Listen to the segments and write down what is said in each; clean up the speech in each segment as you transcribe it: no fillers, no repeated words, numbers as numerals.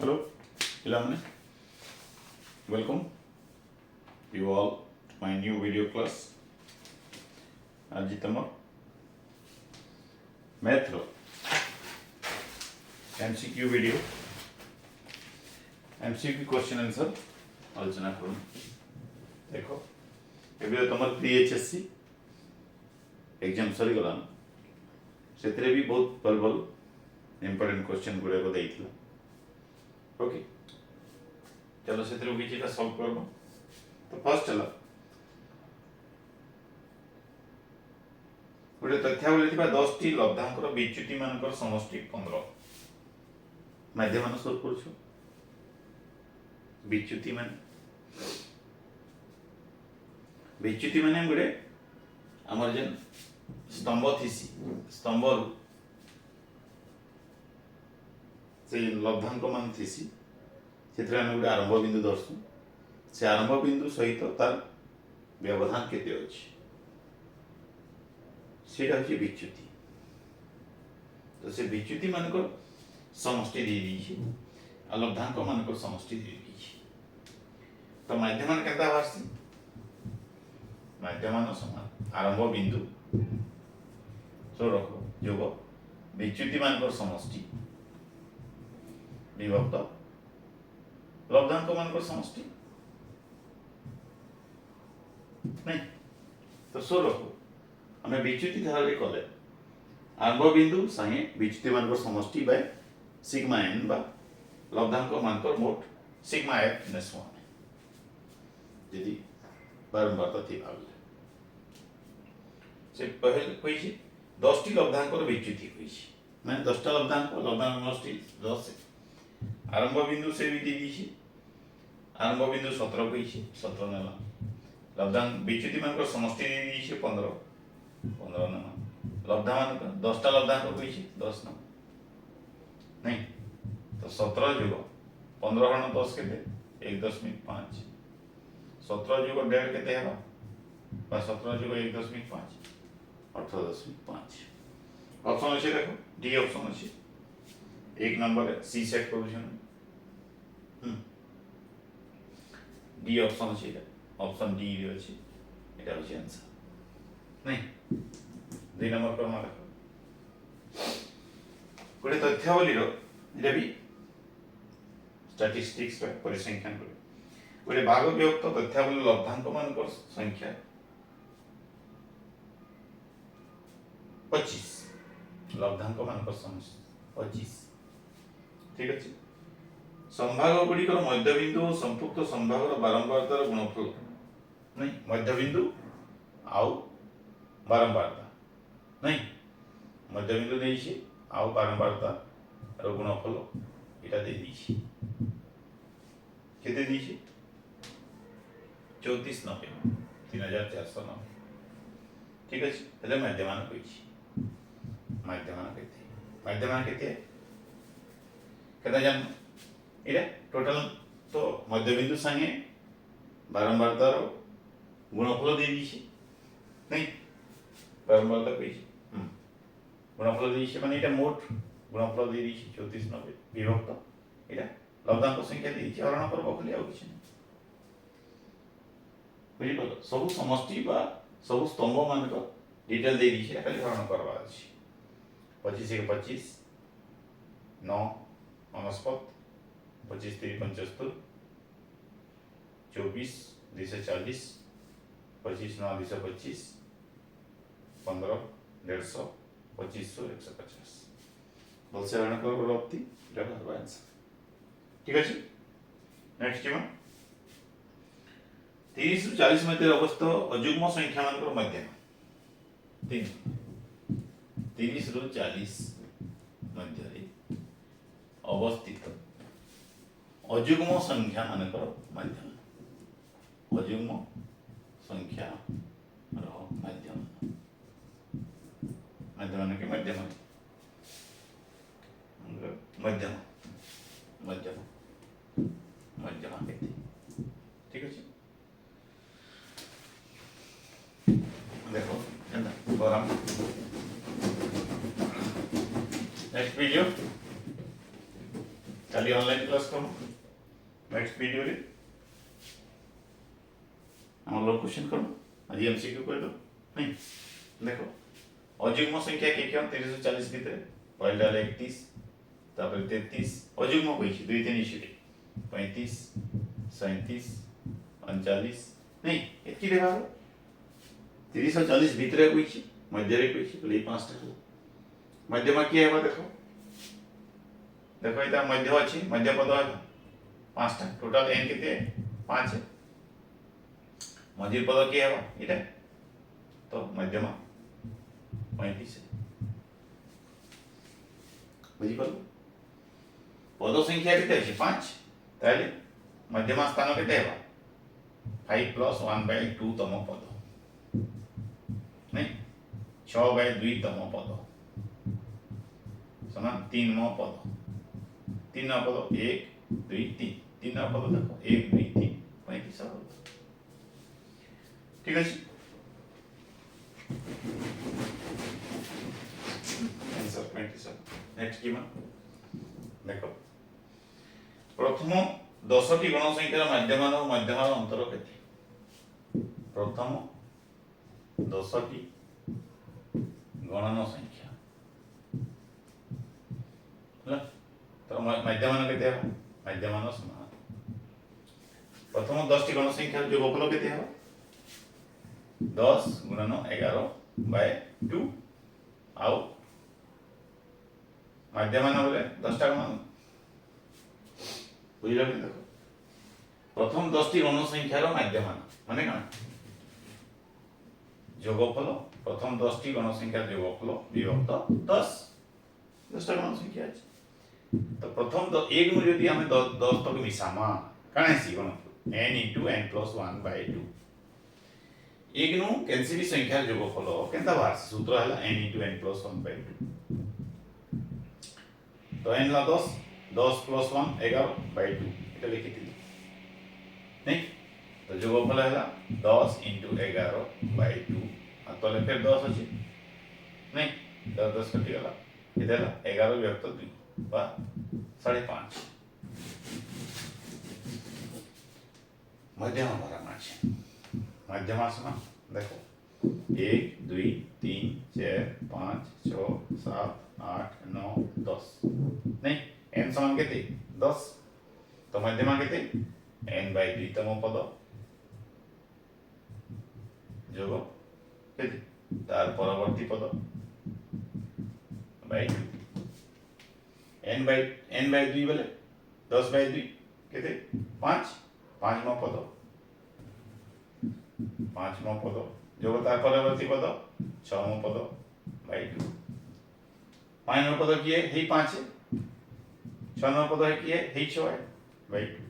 Hello, Ilamane. Welcome you all to my new video class. आज तुम math रो MCQ video MCQ question answer आलोचना करूँ. देखो एबे तुम PHSC एग्जाम सरी गला से भी बहुत भल भल इंपोर्टेंट क्वेश्चन गुड़ा को देइथिला. ओके चलो से किसी सॉल्व करबो. तो फर्स्ट चला गोटे तथ्यावली 10 टी लब्धांकर विच्युति मानकर समष्टि 15 माध्यम सॉल्व करछु. विच्युति माने गोटे हमर जन स्तंभ थिसी स्तंभ से लब्धांक मान थिसी से गोटे आरंभ बिंदु दर्शु. से आरंभ बिंदु सहित तार व्यवधान केते अछि सेटा होची विच्युति. तो से विच्युति मानकर समष्टि दे दी आ लब्धांक मानकर समष्टि दे दी. तो माध्यमान केता बासी माध्यमान समान आरंभ बिंदु तो रखो जोग विच्युति मानकर समष्टि विभक्त लब्धांक मानकर समष्टि नहीं. तो सो रखो आम विच्युति धारा कले आरंभ बिंदु संगे विच्युति मानकर समष्टि बाय सिग्मा एन बा लब्धांक मानकर मोट सिग्मा एफ नेस वन यदि बारंबारता थी भाव से पहले कही 10 टी लब्धांकर विच्युति कही मैंने 10 टा लब्धांक समष्टि 10 से आरंभ बिंदु से भी दे दी. आरंभ बिंदु 17 कही 17 नेला लब्धांक विच्युति मानकर समष्टि दे दी 15 नेला लब्धा मान 10 टा लब्धांक कही 10 ना नहीं. तो 17 जुग 15 हरण 10 के 1.5 17 जुग 1.5 के 17 जुग 1.5 18.5 ऑप्शन अच्छे देखो डी ऑप्शन अच्छे एक नंबर सी सेट करूँ डी ऑप्शन अच्छे ऑप्शन डी रे अच्छे एटा होची आंसर नहीं. 2 नंबर करमा देखो गोटे तथ्यावली रो एटा भी स्टैटिस्टिक्स परिसंख्यान करे गोटे भाग विभक्त तथ्यावली लब्धांक मानकर संख्या 25 लब्धांक मानकर समष्टि 25 ठीक अच्छे. संभाग गुड़िकर मध्यबिंदु और संपुक्त संभागर बारंबारतार गुणफल नहीं मध्यबिंदु आउ बारंबारता नहीं मध्यबिंदु देइछि आउ बारंबारता रो गुणफल एटा दे दिछि केते दिछि 3490 3490 ठीक अछि. हेले माध्यमान कहिछि माध्यमान केते केता जान इरे टोटल तो मध्यबिंदु संगे बारंबारतार गुणफल दे दिछि नहीं बारंबारता कहिछि गुणफल दे दिछि माने एटा मोट गुणफल दे दिछि 3490 विभक्त एटा लब्धांक संख्या दे दिछि हरण करबो खाली आ किछि बुझि पलो सब समष्टि बा सब स्तंभ मानक डिटेल दे दिछि खाली हरण करबा अछि 25 के 25 9 49 25 3 75 24 240 25 9 225 15 150 2500 150 बोल से हरण कर रखती इटा आंसर ठीक है. नेक्स्ट जीवन 30 रु 40 मध्य अवस्थित अयुग्म संख्या मानकर मध्यम 30 रु 40 मध्य अवस्थित अयुग्म संख्या मानकर मध्यम अयुग्म संख्या माध्यम माध्यम के मध्यम मध्यम मध्यम मध्यम ठीक है. देखो गरम नेक्स्ट वीडियो काली ऑनलाइन क्लास करो नेक्स्ट वीडियो रे हम लोग क्वेश्चन करो आज एमसीक्यू कर दो नहीं देखो अजुग्म संख्या के क्या 340 भितर पहला 31 तापर 33 अजुग्म कहिछि 2 3 इशुटे 35 37 39 नहीं एतकी देबा 30 और 40 भितर कहिछि मध्य रे कहिछि बोले 5 टा मध्यमा की हेबा देखो देखो इधर मध्य अच्छी मध्य पद है 5टा टोटल n केते 5 है मझिर पद की हेबा इटा तो मध्यमा 35 है बुझी पालो पद संख्या केते अछि 5 ताले मध्यमा स्थान केते हेबा 5 + 1/2 तम पद नहीं 6/2 तम पद समान 3 म पद 3 पद 1 2 3 3 पद देखो 1 2 3 35 पद ठीक है आंसर 27 नेक्स्ट की देखो प्रथम 10 टी गण संख्यार माध्यमान और मध्यमान अंतर केते प्रथम 10 टी गणन संख्या तो मध्यमान केते हो मध्यमान समान प्रथम 10 टी गण संख्या योगफल केते हो 10 गुणन 11/2 आउ मध्यमान बोले 10 टा गण बुझिला कि देखो प्रथम 10 टी गण संख्यार मध्यमान माने काना योगफल प्रथम 10 टी गण संख्यार योगफल विभक्त 10 टा गण संख्या है तो प्रथम तो एक में यदि हमें 10 तक मिसामा काने सी गण n * n + 1/2 एक नु कैंसी भी संख्या योगफल केनता बार सूत्र हला n * n + 1/2 तो n ला 10 10 + 1 11/2 এটা লিখিଥିଲି नहीं तो योगफल हला 10 * 11/2 आ तले फिर 10 अछि नहीं 10 कटि गला इधर 11 विभक्त 2 बा 5.5 मध्यमा बराबर है मध्यमा समान देखो 1 2 3 4 5 6 7 8 9 10 नहीं n समान केते 10 तो मध्यमा केते n/2 तम पद जोग केते तार परवर्ती पद बाय 2 n/2 बोले 10/2 केते 5 5 पद 5 पद जो तार परवर्ती पद 6 पद बाय 2 5 पद किए हे 5 है 6 पद है किए हे 6 है बाय 2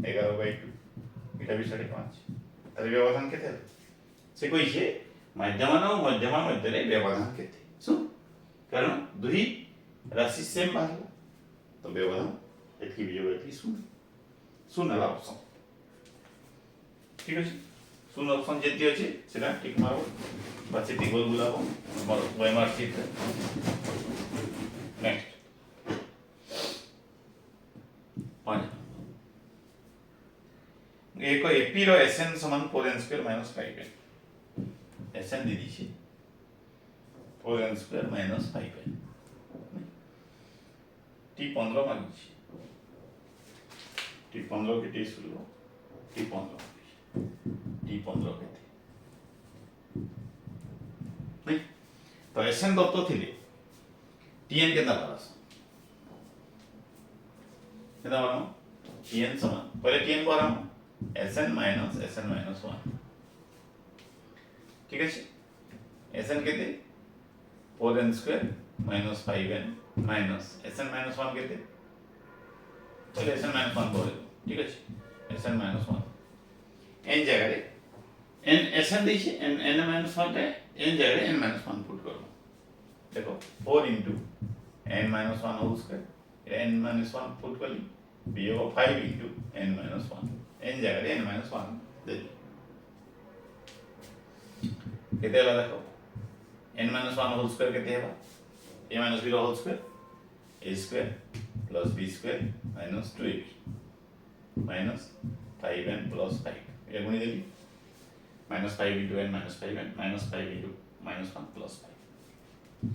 11/2 এটা भी 5.5 তার ব্যবধান কেতে সে কইছে মাধ্যমান ও মধ্যমা মধ্যে ব্যবধান কেতে শুন কারণ দুই राशि सेम बाहर तो व्यवधान एतकी भी जगह थी शून्य वाला ऑप्शन ठीक है शून्य ऑप्शन जेती अछि सेटा टिक मारो बाकी टिक गोल गुलाबो हमर ओएमआर शीट नेक्स्ट पांच एक एपी रो एसएन समान 4n² - 5n एसएन दी दी 4n² - 5n T15 मांगी T15 के टी सुलो T15 के थे नहीं तो एसएन दत्त थिले टीएन के दाबारस केदा बरम टीएन समान पहले टीएन बरम एसएन - एसएन - 1 ठीक है एसएन केते 4n² - 5n माइनस एसएन - 1 केते चलो एसएन - 1 बोले ठीक है एसएन - 1 n जगह रे n एसएन दिछि n n - 1 रे n जगह रे n - 1 पुट करो देखो 4 * n - 1 whole square n - 1 put करली वियोग 5 * n - 1 n जगह रे n - 1 दे केते हला देखो n - 1 होल स्क्वायर केते हेबा a - b whole square a² plus b square minus 2ab minus 5n plus 5 ये गुणी देली minus 5 into n minus 5n minus 5 into minus 1 plus 5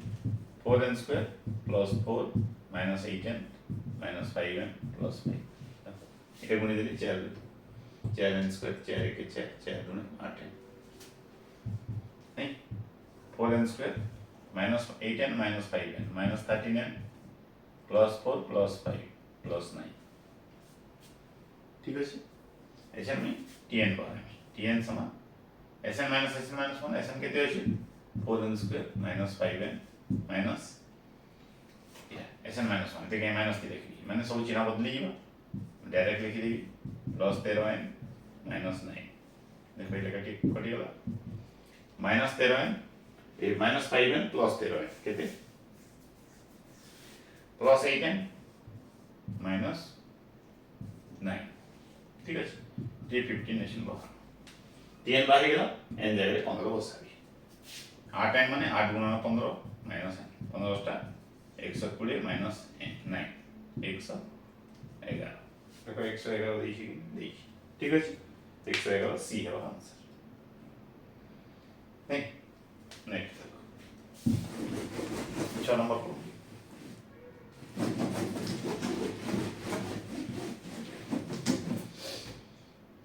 4n square plus 4 minus 8n minus 5n plus 5 ये गुणी देली 4n square 4 1 4 4 2 8n नहीं 4n square minus 8n minus 5n minus 13n plus 4 plus 5 plus 9 ठीक है ऐसे में tn बाहर tn समान sn minus 1 sn केते अछि 4n square minus 5n minus sn minus 1 ते के माइनस ती देखि माने सब चिन्ह बदली जीवा डायरेक्ट लिखि देबी प्लस 13n माइनस 9 देखो ये कटी कटी गला माइनस 13n ए माइनस 5n प्लस 13n केते प्लस 8n माइनस 9 ठीक है जे 15 नेशन बाहर tn बाहर गला n जगह 15 बसाबी 8n माने 8 गुणा 15 माइनस n 15 टा 120 माइनस 9 111 देखो 111 देइछि ठीक है 111 सी है आंसर नहीं नेक्स्ट देखो 6 नंबर को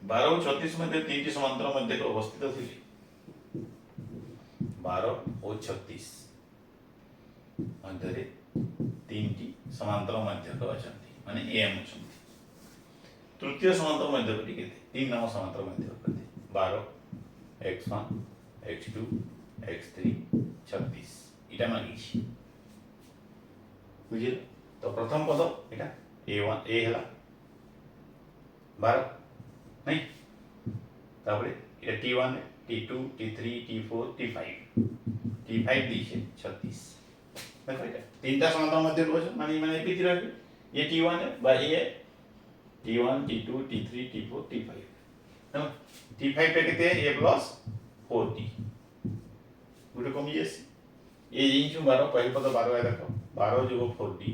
12 और 36 मध्य तीन समांतर मध्य को अवस्थित थी 12 और 36 मध्य तीन समांतर मध्य को अछंती माने एम अछंती तृतीय समांतर मध्य को केते तीन नाम समांतर मध्य को केते 12 x1 x2 x3 36 इटा मागी बुझिल तो प्रथम पद इटा a1 a हला 12 नहीं तापरे ये t1 t2 t3 t4 t5 t5 दीछे 36 देखो इटा तीनटा समांतर मध्य को माने माने पीती रहे ये t1 है बा ये t1 t2 t3 t4 t5 है t5 पे कितने a प्लस 4t गुटे कमी जैसे ये इंचु 12 पहले पद 12 है देखो 12 जो 4t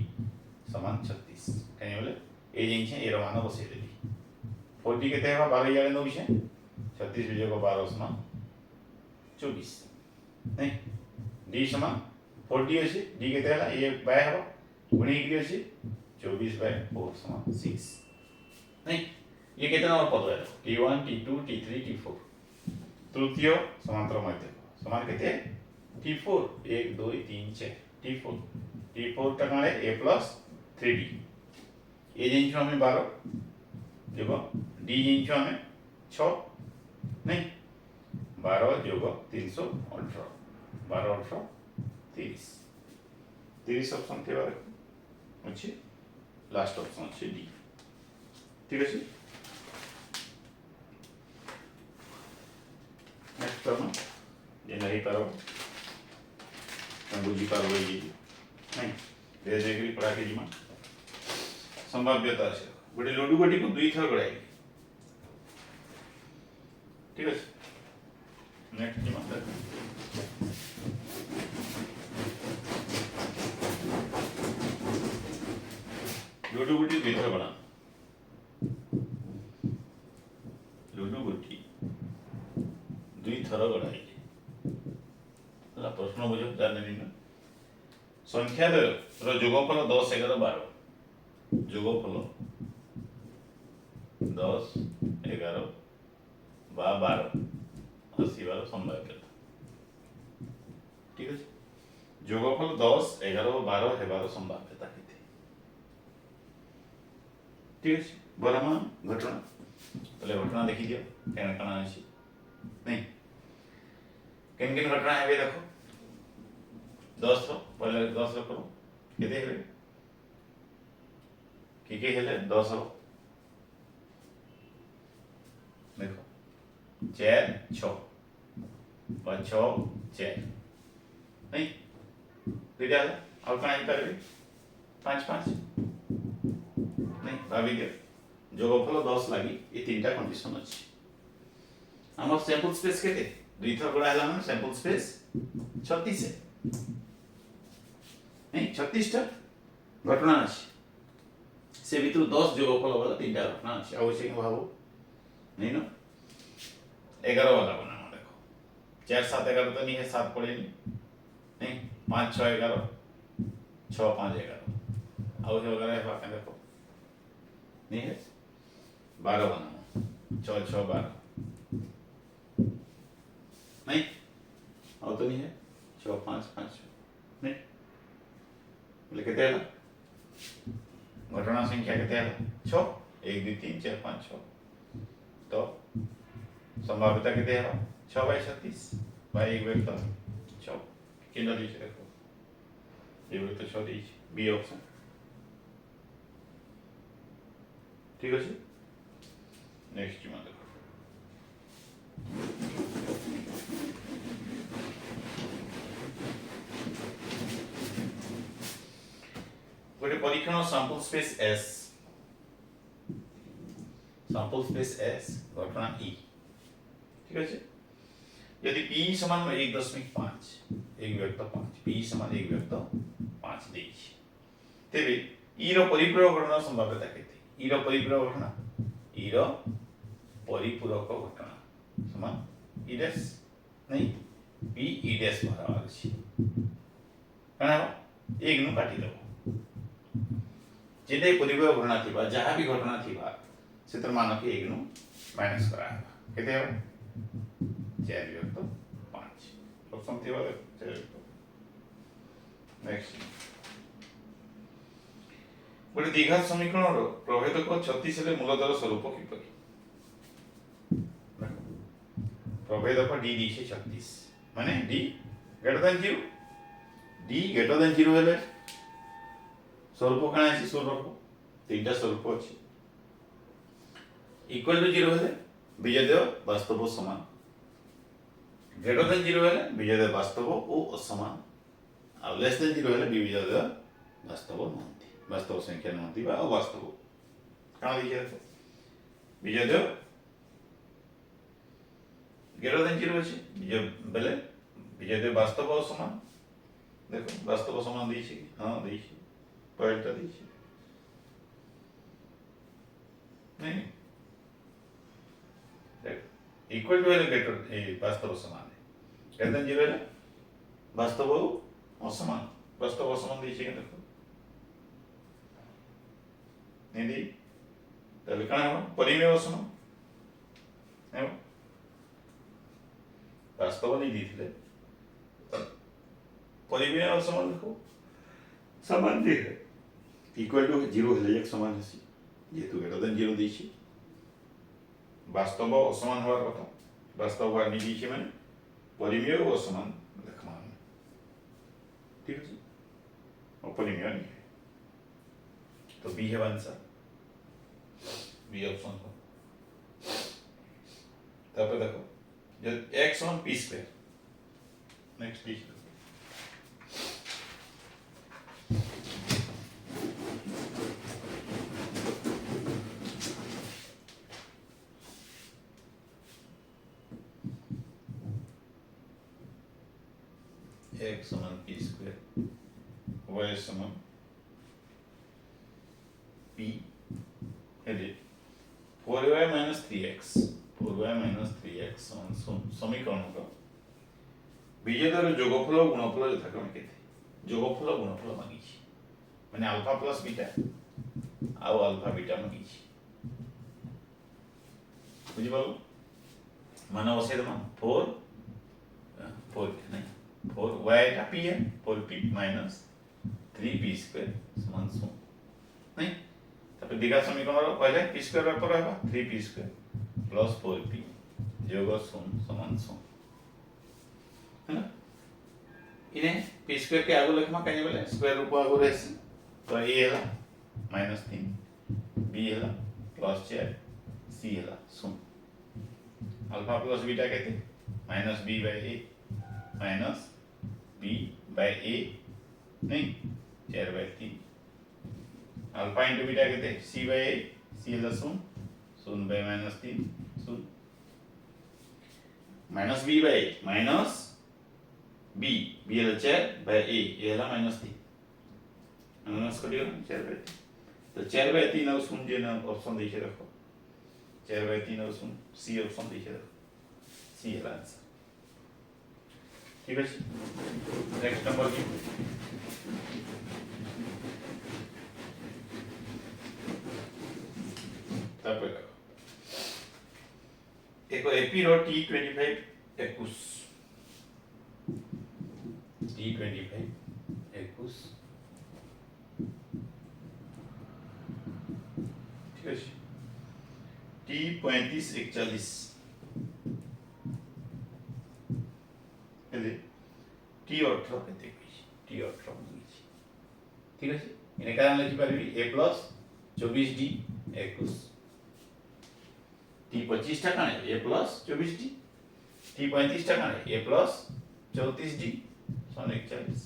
समान 36 कहीं बोले ये इंच है ये मान बसे देली 4t केते है 12 याले नो विषय 36 विजय को 12 समान 24 नहीं d समान 4t अछि d केते है ये बाय हबो गुणी की अछि 24 बाय 4 समान 6 नहीं ये कितना और पद है t1 t2 t3 t4 तृतीय समांतर मध्य समान कितने t4 1 2 3 4 t4 टकाले a plus 3d ये जिंचो हमें 12 देखो d जिंचो हमें 6 नहीं 12 जोगो 318 12 18 30 30 ऑप्शन के बारे अच्छे लास्ट ऑप्शन अच्छे डी ठीक है नेक्स्ट करना ये नहीं पारो मैं बुझी पारो ये नहीं दे देगी पढ़ा के जीवन संभाव्यता से गोटे लड्डू गोटी को दुई थर गड़ाई ठीक है नेक्स्ट जीवन लड्डू गोटी दुई थर गड़ा लड्डू गोटी दुई थर गड़ाई प्रश्न बुझ जाने संख्या जोगफल 10 11 12 जोगफल 10 11 बा 12 आसवर संभाव्यता ठीक है जोगफल 10 11 12 हेबार संभाव्यता केते ठीक है वर्तमान घटना पहले घटना देखि दियो केन कना अछि नहीं केन केन घटना है देखो 10 पहले 10 करो केते हेले के हेले 10 देखो 4 6 और 6 4 नहीं दुईटा और कौन आई पारे 5 5 नहीं भाभी के जोगफल 10 लगी ये तीनटा कंडीशन अछि हमर सैंपल स्पेस केते दुई थर गड़ा हला माने सैंपल स्पेस 36 है नहीं 36 टा घटना अछि से भितर 10 जोगफल वाला 3टा घटना अच्छे आवश्यक भाव नहीं न 11 वाला बनाना देखो 4 7 11 तो नहीं है 7 पड़े नहीं 5 6 11 6 5 11 आउ है वगैरह है बाकी देखो नहीं है 12 बनाना 6 6 12 नहीं आउ तो नहीं है 6 5 5 नहीं बोले कितने है घटना संख्या कितने है 6 1 2 3 4 5 6 तो संभाव्यता कितने है 6/36 भाई एक वेक्टर 6 कितना दीजिए देखो ये वेक्टर 6 दीजिए बी ऑप्शन ठीक है नेक्स्ट में देखो गोटे परीक्षण sample space S sample space S घटना E ठीक है यदि P समान 1.5 एक व्यक्त 5 P समान एक व्यक्त 5 देइछि तेबे E रो परिपूरक घटना संभाव्यता केते E रो परिपूरक घटना E रो परिपूरक घटना समान E डैश नहीं P E डैश बराबर अछि कना एक नु काटी दो जेते परिपूरक घटना थिबा जहां भी घटना थिबा सेतर मान के एक नु माइनस करा केते हो 4/5 ऑप्शन थिबा 4 नेक्स्ट गोटे द्विघात समीकरण रो प्रभेदक 36 ले मूलधर स्वरूप किपरि प्रभेदक d दिसे 36 माने d greater than 0 d greater than 0 हेले स्वरूप कणा अछि स्वरूप तीनटा स्वरूप अछि इक्वल टू 0 हेले बीजदेय वास्तव समान ग्रेटर देन 0 हेले बीजदेय वास्तव ओ असमान आ लेस देन 0 हेले बीजदेय वास्तव नहंती वास्तव संख्या नहंती बा अवास्तव कणा दिखे बीजदेय ग्रेटर देन 0 अछि बीज बेले बीजदेय वास्तव असमान देखो वास्तव समान दिछि हां दिछि पॉइंट दिछि नहीं इक्वल टू ग्रेटर ए वास्तव समान है ग्रेटर देन 0 है वास्तव असमान वास्तव असमान दिछि के देखो नहीं दी तले कणा हो परिमेय असमान है वास्तव नहीं दिथिले परिमेय असमान देखो समान दे है इक्वल टू 0 हेले एक समान अछि जेतु ग्रेटर देन 0 दिछि वास्तव असमान होवार कथा वास्तव होवार नि दिछि माने परिमेय और असमान देखमा ठीक अछि अपरिमेय नहीं है तो बी है आंसर बी ऑप्शन को तब देखो जब x समान p स्क्वायर नेक्स्ट दिछि x समान p स्क्वायर y समान p हेले 4y - 3x समीकरण का बीजदेय जोगफल और गुणफल यथाक्रमे केते जोगफल गुणफल मागिछि माने अल्फा प्लस बीटा आ अल्फा बीटा मागिछि बुझि पालो माने असेद मान 4 नहीं 4y टा p है 4p - 3p स्क्वायर समान 0 नहीं तब द्विघात समीकरण पहले p स्क्वायर पर रहबा 3p स्क्वायर प्लस 4p जोग 0 समान 0 है ना इने p स्क्वायर के आगो लिखमा कहीं बोले स्क्वायर रूप आगो रहसी तो a हैला -3 b हैला +4 c हैला 0 अल्फा प्लस बीटा कहते -b/a -b/a नहीं 4/3 अल्फा इंटू बीटा कहते c/a c हैला 0 0/-3 0 -b/a -b b हैला 4/a ये हैला -3 माइनस कर दियो 4/3 तो 4/3 और शून्य जेन ऑप्शन देखिए रखो 4/3 और शून्य सी ऑप्शन देखिए रखो सी है आंसर ठीक है नेक्स्ट नंबर की तापर एक एपीरो T25 21 T25 21 ঠিক আছে T35 41 T18 কেতে T18 বুঝিছি ঠিক আছে এনে কারণ লিখি পারবি A plus 24D 21 T25 টা কানে A plus 24D T35 টা কাने A plus 34D 41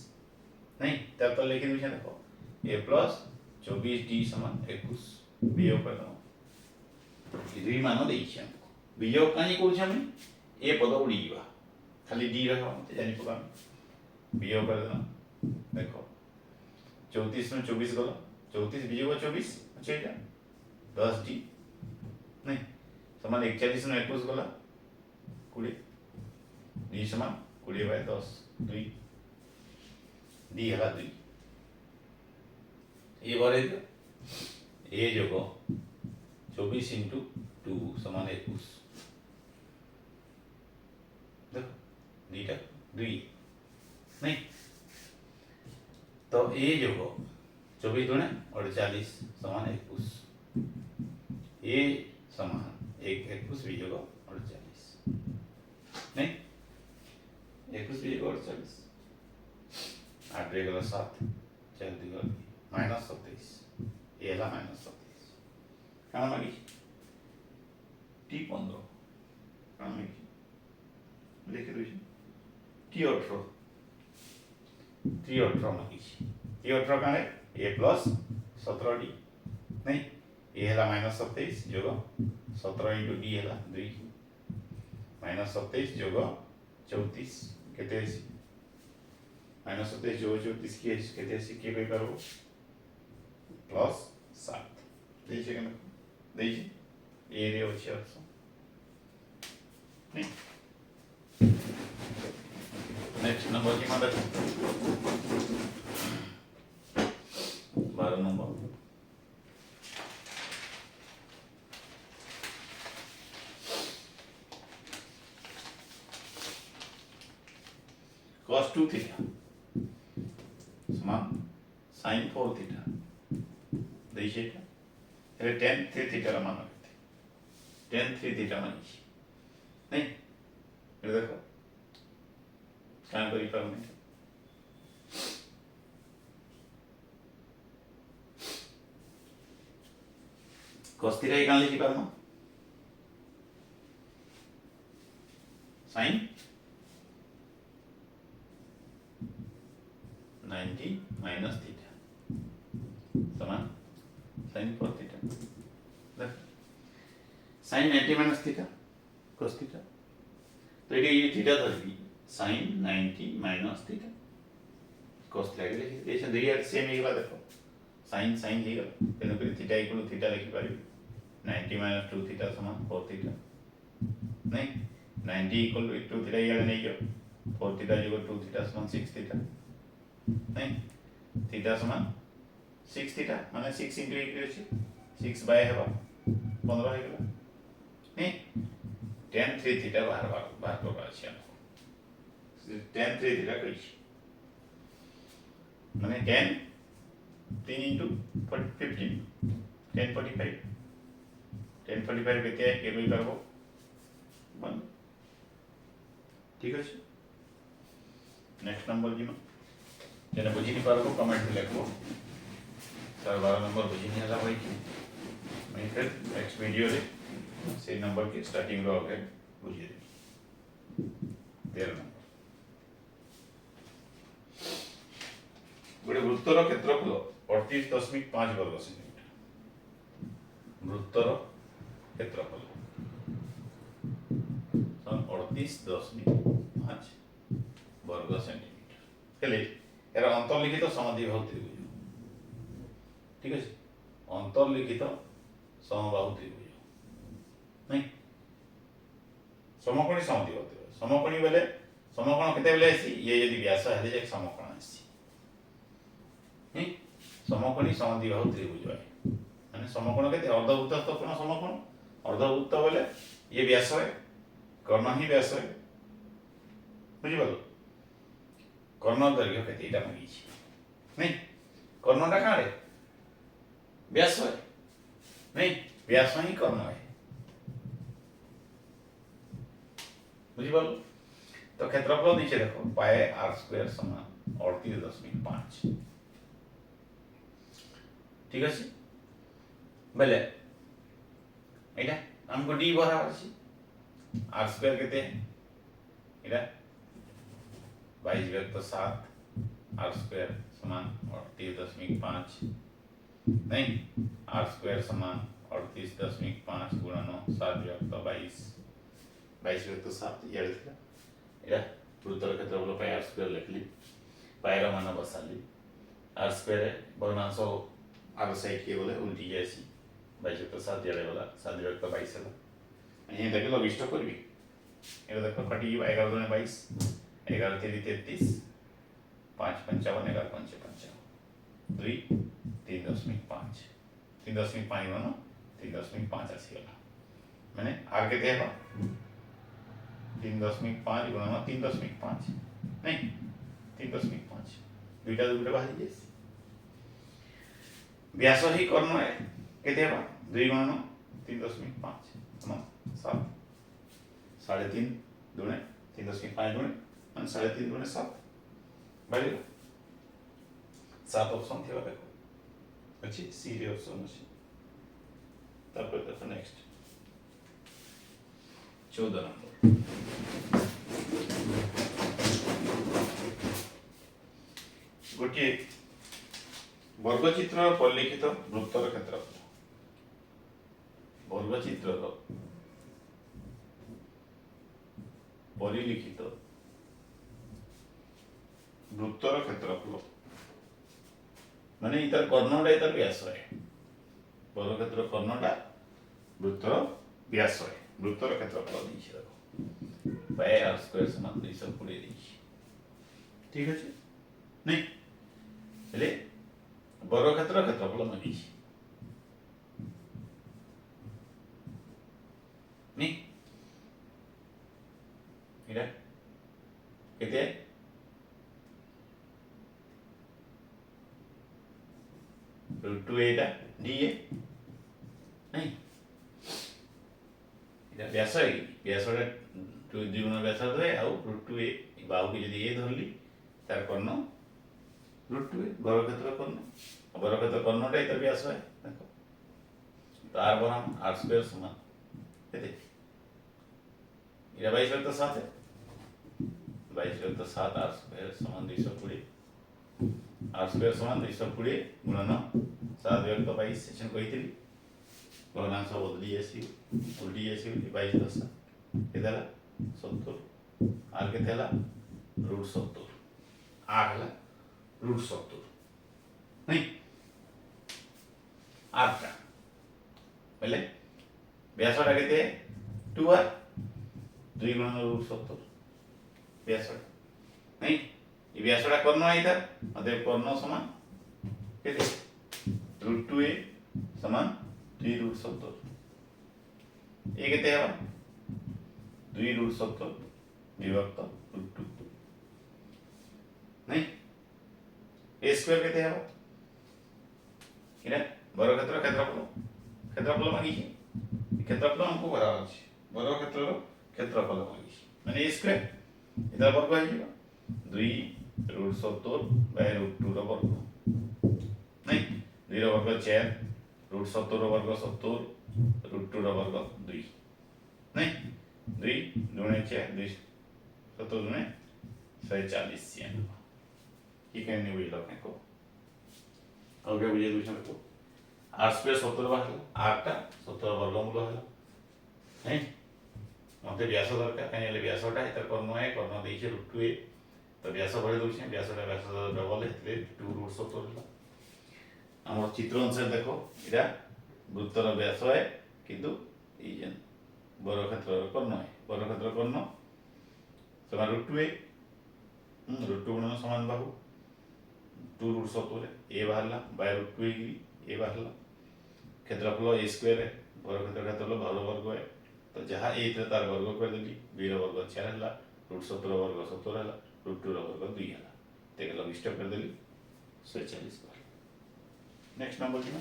नहीं तब तो लिखि दिछे देखो A plus 24D समान 21 वियोग कर दो दुई मान देइछि हमको वियोग कानी करू छमे A पद उड़ीबा खाली D रखो ते जानि पका वियोग कर दो देखो 34 में 24 गलो 34 वियोग 24 अच्छा এটা 10D नहीं समान 41 में 21 गला 20 D समान 20/10 2 D हला 2 ये बारे A जोगो 24 into 2 समान 21 देखो D टा 2 नहीं तो A जोगो 24 दूने 48 समान 21 A समान 21 भी जोगो 48 नहीं 21 भी जोगो 48 8 रेगुलर 7 4 दिगो -27 ये ला -27 काना मागी T15 काना मागी लिखे दो T18 मागी T18 काने A plus 17D नहीं ये है -27 जोगो 17 into D है 2 -27 जोगो 34 केते है -27 जोगो 34 की केते है के पे करो प्लस 7 देखिए केना देखिए ये रे अच्छे ऑप्शन नहीं नेक्स्ट नंबर की मदद 12 नंबर cos 2 थीटा समान sin 4 थीटा देखिए এটা tan 3 थीटा मान करते tan 3 थीटा मानिए नहीं ये देखो क्या करी पर में cos थीटा ये कहां लिखी पर में sin 90 minus theta समान sin 4 theta देख sin 90 minus theta cos theta तो ये theta धरबी sin 90 minus theta cos theta लिखि एसे दुई यार सेम ही बात देखो sin ही गला तेनो फिर थीटा इक्वल थीटा लिखि पारिबी 90 minus 2 theta समान 4 theta नहीं 90 इक्वल टू 2 theta यार नहीं जो 4 theta इक्वल 2 theta समान 6 theta नहीं थीटा समान 6 थीटा माने 6 into 8 अछि 6 बाय हेबा 15 हे गेला नहीं tan 3 थीटा बाहर प्रकार अछि हमको tan 3 थीटा कहि माने tan 3 into 15 tan 45 केते के भी करबो 1 ठीक अछि नेक्स्ट नंबर जी जेना बुझी नहीं पारबो कमेंट में लिखबो सर 12 नंबर बुझी नहीं हला भाई मैं फिर नेक्स्ट वीडियो रे से नंबर के स्टार्टिंग रो आगे बुझी रे 13 नंबर गोटे वृत्तर क्षेत्रफल 38.5 वर्ग सेंटीमीटर वृत्तर क्षेत्रफल 38.5 वर्ग सेंटीमीटर हेले एरा अंतर्लिखित समाधि त्रिभुज ठीक है अंतर्लिखित समबाहु त्रिभुज नहीं समकोणी समद्विबाहु त्रिभुज समकोणी बेले समकोण केते बेले आसी ये यदि व्यास हेले जे समकोण आसी नहीं समकोणी समद्विबाहु त्रिभुज है माने समकोण केते अर्धवृत्त तो कोण समकोण अर्धवृत्त बेले ये व्यास है कर्ण ही व्यास है बुझी पालो कर्ण दैर्घ्य केते एटा मांगी नहीं कर्णटा काड़े व्यास है नहीं व्यास ही कर्ण है बुझीपाल तो क्षेत्रफल नीचे देखो पाए आर स्क्वायर समान 38.5 ठीक है बेले एटा हमको डी बराबर अछि आर स्क्वायर केते एटा 22 व्यक्त 7 आर स्क्वायर समान 38.5 नहीं आर स्क्वायर समान 38.5 गुणा 9 7 व्यक्त 22 व्यक्त 7 याद था एटा वृत्तर क्षेत्रफल पाई आर स्क्वायर लिखली पायर मान बसाली आर स्क्वायर भग्नांश आर साइड के बोले उल्टी जासी 22 व्यक्त 7 याद वाला 7 व्यक्त 22 है ये देखो लघिष्ठ करबी एटा देखो कटी 11 दुने 22 11 3 33 5 55 11 5 55 2 3.5 3.5 गुणा 3.5 आसीगला माने आर केते हेबा 3.5 गुणा 3.5 नहीं 3.5 दुईटा दुईटा बाहरी जासी व्यास ही कर्ण है केते हेबा 2 गुणा 3.5 समान 7 3.5 दुणे 3.5 दुणे माने 3.5 दुणे 7 बाहरी 7 ऑप्शन थेबा देखो अच्छी सी रे ऑप्शन अछि तब देखो नेक्स्ट 14 नंबर गोटे वर्गचित्र परिलिखित वृत्तर क्षेत्रफल वर्गचित्र परिलिखित वृत्तर क्षेत्रफल माने इतर कर्णटा इतर व्यास है वर्गक्षेत्र कर्णटा वृत्तर व्यास है वृत्तर क्षेत्रफल दीछे देखो पाई आर स्क्वायर समान 220 दीछे ठीक है नहीं हेले वर्गक्षेत्र क्षेत्रफल मागिछे नहीं एटा केते √2 एटा डीए नहीं एटा व्यास है व्यासटा 2 गुण व्यास है आ √2 बाहु के यदि ए धरली तार कर्ण √2 वर्गक्षेत्र कर्ण वर्गक्षेत्र कर्णटा इतर व्यास है देखो तो आर बराबर आर स्क्वायर समान केते एटा 22 व्यक्त 7 है 22 व्यक्त 7 आर स्क्वायर समान 220 आर स्क्वायर समान 220 गुणन 7 व्यक्त 22 सेशन कहितली भग्नांश बदली आसी उल्टी आसी 22 10 केदाला 70 आर के थेला √70 आर हला √70 नहीं आर का पहले व्यासटा केते 2r 2 गुणन √70 व्यासटा नहीं ये व्यासटा कर्ण है इधर अतएव कर्ण समान केते √2a समान 2 √70 ये केते हेबा 2 √70 विभक्त √2 नहीं a स्क्वायर केते हेबा इरा वर्गक्षेत्र क्षेत्रफल मागी क्षेत्रफल हमको बराबर अछि वर्गक्षेत्र क्षेत्रफल मागी माने a स्क्वायर इधर वर्ग है 2 √70/√2 रो वर्ग नहीं 2 रो वर्ग 4 √70 रो वर्ग 70 √2 रो वर्ग 2 नहीं 2 दुणे 4 2 70 दुणे 140 सियन ये कहने बुझ लो को और क्या बुझे दूसरा को आर स्क्वायर 70 बाहर आर टा 70 वर्गमूल है नहीं मते व्यास दरकार कहीं व्यासटा इतर कर्ण है कर्ण देइछे √2 तो व्यास भरे दोछे व्यासटा डबल है 2 √70 होला आम चित्र अनुसार देख इटा वृत्तर व्यास है किंतु ये वर्गक्षेत्र कर्ण है वर्गक्षेत्र कर्ण समान √2a √2 गुणन समान बाहु 2 √7 ए बाहरला बाय √2 ए बाहरला क्षेत्रफल a स्क्वायर है वर्गक्षेत्र क्षेत्रफल बाहु वर्ग है तो जहाँ ए तार वर्ग कर देली b रो वर्ग 4 है √17 वर्ग 17 है √2 रो वर्ग 2 है तेरे लघिष्ठ कर देली 46 बार नेक्स्ट नंबर जी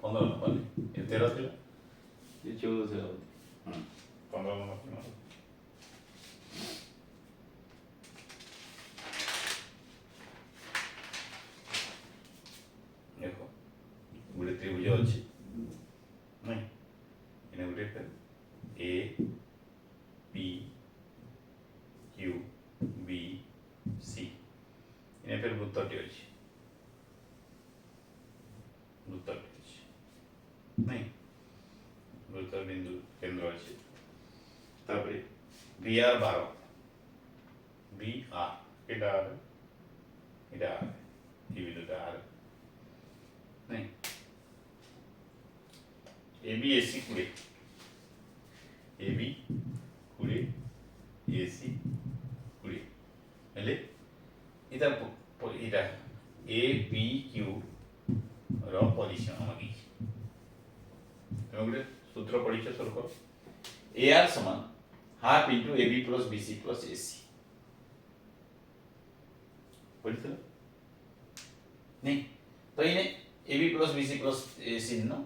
15 नंबर ये 13 थे ये 14 थे 15 नंबर देखो गोटे त्रिभुज अच्छी नहीं इन्हें गोटे A P Q B C इन्हें फिर वृत्तटी अच्छी वृत्तटी अच्छी नहीं वृत्त बिंदु केंद्र अच्छी तापर बी आर 12 बी आर इटा आर ये बिंदुटा आर नहीं ए बी एसी कुड़े ए बी कुड़े एसी कुड़े हेले इधर इधर ए बी क्यू रो परिसीमा मागी तुम सूत्र पढ़ी स्वरूप ए आर समान half into a b plus b c plus a c पढ़ी नहीं तो इन्हें a b plus b c plus a c न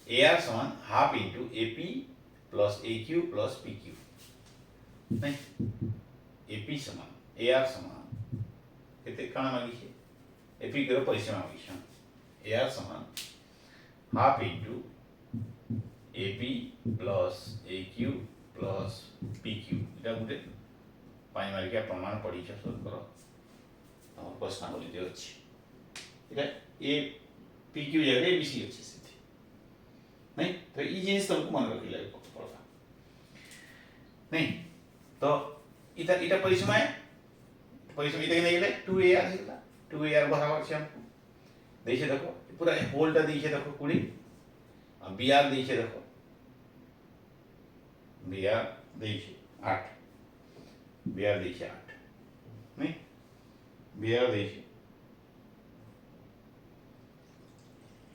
ए आर समान half into a p plus a q plus p q नहीं a P समान ए r समान केते काना मागी छे ए पी करो परिसीमा मागी छे ए आर समान half into a p plus a q plus p Q इटा गुटे पाई मारिका प्रमाण पढ़ी छे सब करो हम प्रश्नावली दे अछि इटा ए पी क्यू जगह ए बी सी अछि सेठी नहीं तो ई जिनिस तुमको मन रखिला पड़ता नहीं तो इटा इटा परिसीमा है परिसीमा इटा नहीं गेले 2ar हिला 2ar बराबर छे हमको देखिए देखो पूरा होल्ड देखिए देखो 20 अब br देखिए देखो br देखिए 8 br देखिए 8 नहीं br देखिए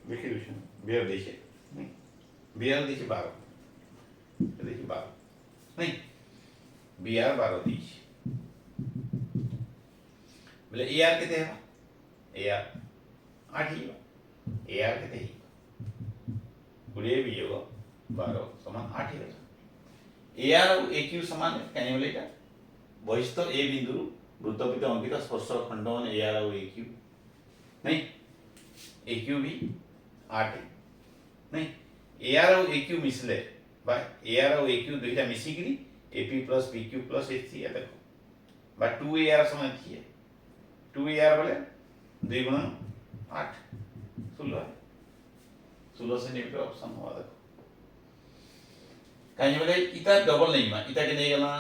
देखिए br देखिए नहीं br देखिए 12 देखिए 12 नहीं br 12 देखिए बोले ar कितने है ar 8 ही ar कितने ही गुड़े भी होगा 12 समान 8 ही होगा ar और aq समान है कहने वाले क्या बहिस्थ a बिंदु वृत्तपित अंकित स्पर्श खंडन ar और aq नहीं aq भी 8 नहीं ar और aq मिसले बाय ar और aq दुईटा मिसिकरी ap plus pq plus hc है देखो बाय 2ar समान है 2ar बोले 2 गुणन 8 16 सेंटीमीटर ऑप्शन हुआ देखो कहीं बोले इटा डबल नहीं मा इटा के नहीं गला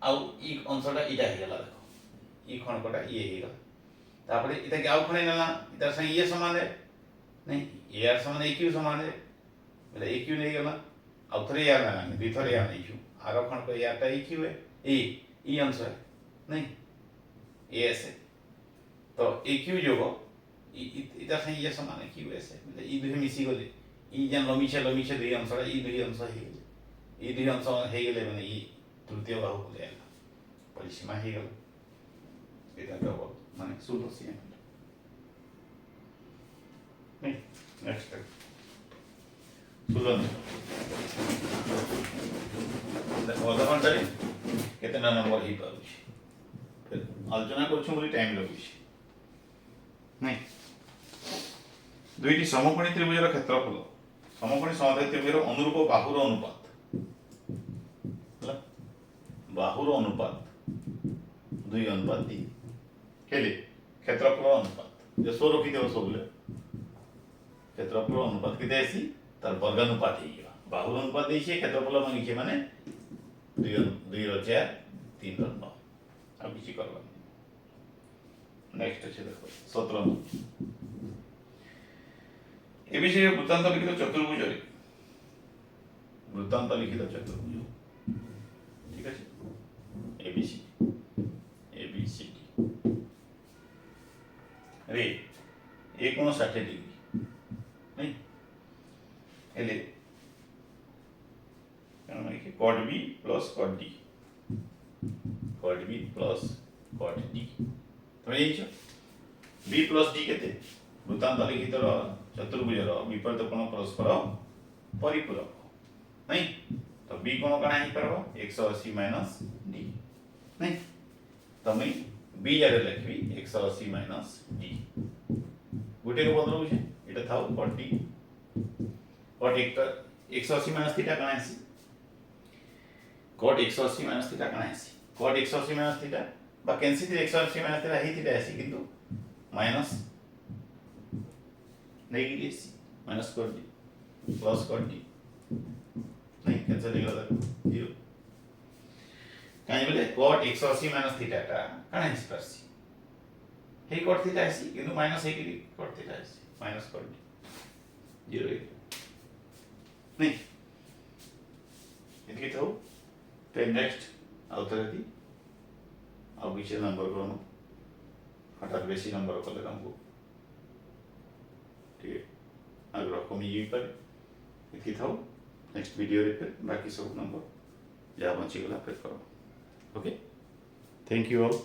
आउ ई अंशटा इटा हे गला देखो ई खंडटा ये हे गला तापरे इटा के आउ खणे नला इटा संग ये समान है नहीं ar समान aq समान है बोले aq नहीं गला आउ थरे यार ना दुई थरे यार नहीं छु आरो खंड को यार टा aq है ई अंश है नहीं as है तो aq जोगो इटा संग ये समान है qs है मतलब ई दुई मिसी गले ई जन लमीछे दुई अंशटा ई दुई अंश हे ई दुई अंश हे गेले माने ई तृतीय बाहु बोले परिसीमा हे गेल एटा डबल माने 16 cm नहीं नेक्स्ट 16 देखो अदर केतना नंबर ही पाउछ फिर आलोचना करछु बोली टाइम लगुछ नहीं दुईटी समकोणी त्रिभुजर क्षेत्रफल समकोणी समाधान त्रिभुजर अनुरूप बाहुर अनुपात हला बाहुर अनुपात 2:3 केले क्षेत्रफल अनुपात जे सोरो की देव सबले क्षेत्रफल अनुपात किते आसी तार वर्गानुपात हे गया बाहुर अनुपात देइछे क्षेत्रफल मांगिछे माने 2 रो 4 3 रो 9 अब किछि करबा नेक्स्ट আছে দেখো 17 এ বিষয়ে বৃত্তান্ত লিখিত চতুর্ভুজরে বৃত্তান্ত লিখিত চতুর্ভুজ ঠিক আছে এবিসি এবিসিডি रे ए कोण 60 डिग्री नहीं हेले cot B plus cot D cot B plus cot D তুমি জানিছো বি প্লস ডি কেতে বৃত্তান্ত লিখিতর চতুর্ভুজর বিপরীত কোণ পরস্পর পরিপূরক नहीं तो बी कोण काना हि परबो 180 माइनस डी नहीं तो मैं बी जारे लिखबी 180 माइनस डी गोटे को बदलू छे एटा थाउ cot D cot 180 minus theta काना आसी कॉट 180 माइनस थीटा काना आसी कॉट 180 माइनस थीटा बा कैंसिल 180 माइनस थीटा ही थीटा आसी किंतु minus negative minus cot d plus cot d नहीं कैंसिल हो गला 0 काई बोले cot 180 माइनस थीटा का काना इस परसी हे cot थीटा आसी किंतु माइनस हे की cot थीटा आसी माइनस cot डी 0 नहीं इतके तो फिर नेक्स्ट आउथरती अब विषय नंबर को हठात बेसी नंबर को ले हमको ठीक है अगर आपको मैं ये पर इतके था नेक्स्ट वीडियो रे फिर बाकी सब नंबर जहाँ बची गला फिर करो ओके थैंक यू ऑल